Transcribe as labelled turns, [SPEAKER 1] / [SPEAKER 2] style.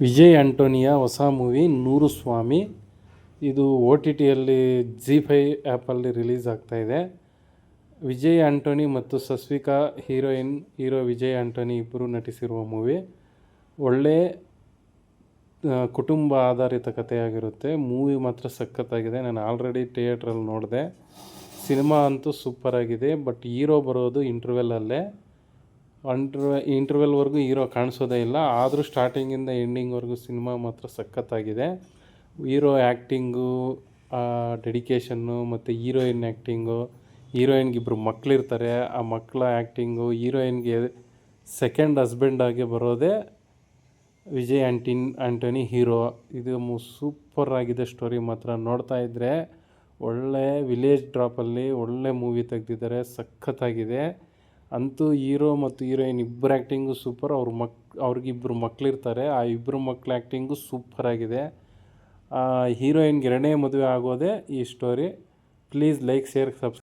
[SPEAKER 1] ವಿಜಯ್ ಆಂಟೋನಿಯ ಹೊಸ ಮೂವಿ ನೂರು ಸ್ವಾಮಿ. ಇದು OTTಯಲ್ಲಿ ZEE5 ಆ್ಯಪಲ್ಲಿ ರಿಲೀಸ್ ಆಗ್ತಾಯಿದೆ. ವಿಜಯ್ ಆಂಟೋನಿ ಮತ್ತು ಸಸ್ವಿಕಾ ಹೀರೋ ವಿಜಯ್ ಆಂಟೋನಿ ಇಬ್ಬರು ನಟಿಸಿರುವ ಮೂವಿ. ಒಳ್ಳೆ ಕುಟುಂಬ ಆಧಾರಿತ ಕಥೆಯಾಗಿರುತ್ತೆ. ಮೂವಿ ಮಾತ್ರ ಸಖತ್ತಾಗಿದೆ. ನಾನು ಆಲ್ರೆಡಿ ಥಿಯೇಟ್ರಲ್ಲಿ ನೋಡಿದೆ. ಸಿನಿಮಾ ಅಂತೂ ಸೂಪರಾಗಿದೆ. ಬಟ್ ಹೀರೋ ಬರೋದು ಇಂಟರ್ವೆಲ್ಲಲ್ಲೇ. ಇಂಟರ್ವೆಲ್ವರೆಗೂ ಹೀರೋ ಕಾಣಿಸೋದೇ ಇಲ್ಲ. ಆದರೂ ಸ್ಟಾರ್ಟಿಂಗಿಂದ ಎಂಡಿಂಗ್ವರೆಗೂ ಸಿನಿಮಾ ಮಾತ್ರ ಸಖತ್ತಾಗಿದೆ. ಹೀರೋ ಆ್ಯಕ್ಟಿಂಗು, ಡೆಡಿಕೇಶನ್ನು ಮತ್ತು ಹೀರೋಯಿನ್ ಆ್ಯಕ್ಟಿಂಗು, ಹೀರೋಯಿನ್ಗೆ ಇಬ್ಬರು ಮಕ್ಕಳಿರ್ತಾರೆ, ಆ ಮಕ್ಕಳ ಆ್ಯಕ್ಟಿಂಗು, ಹೀರೋಯಿನ್ಗೆ ಸೆಕೆಂಡ್ ಹಸ್ಬೆಂಡಾಗಿ ಬರೋದೇ ವಿಜಯ್ ಆಂಟೋನಿ ಹೀರೋ. ಇದು ಸೂಪರಾಗಿದೆ. ಸ್ಟೋರಿ ಮಾತ್ರ ನೋಡ್ತಾ ಇದ್ದರೆ ಒಳ್ಳೆ ವಿಲೇಜ್ ಡ್ರಾಪಲ್ಲಿ ಒಳ್ಳೆ ಮೂವಿ ತೆಗೆದಿದ್ದಾರೆ. ಸಖತ್ತಾಗಿದೆ. ಅಂತೂ ಹೀರೋ ಮತ್ತು ಹೀರೋಯಿನ್ ಇಬ್ಬರು ಆ್ಯಕ್ಟಿಂಗು ಸೂಪರ್. ಅವ್ರಿಗಿಬ್ಬರು ಮಕ್ಕಳಿರ್ತಾರೆ, ಆ ಇಬ್ಬರು ಮಕ್ಕಳ ಆ್ಯಕ್ಟಿಂಗು ಸೂಪರಾಗಿದೆ. ಹೀರೋಯಿನ್ಗೆ ಎರಡನೇ ಮದುವೆ ಆಗೋದೇ ಈ story. Please like, share, subscribe.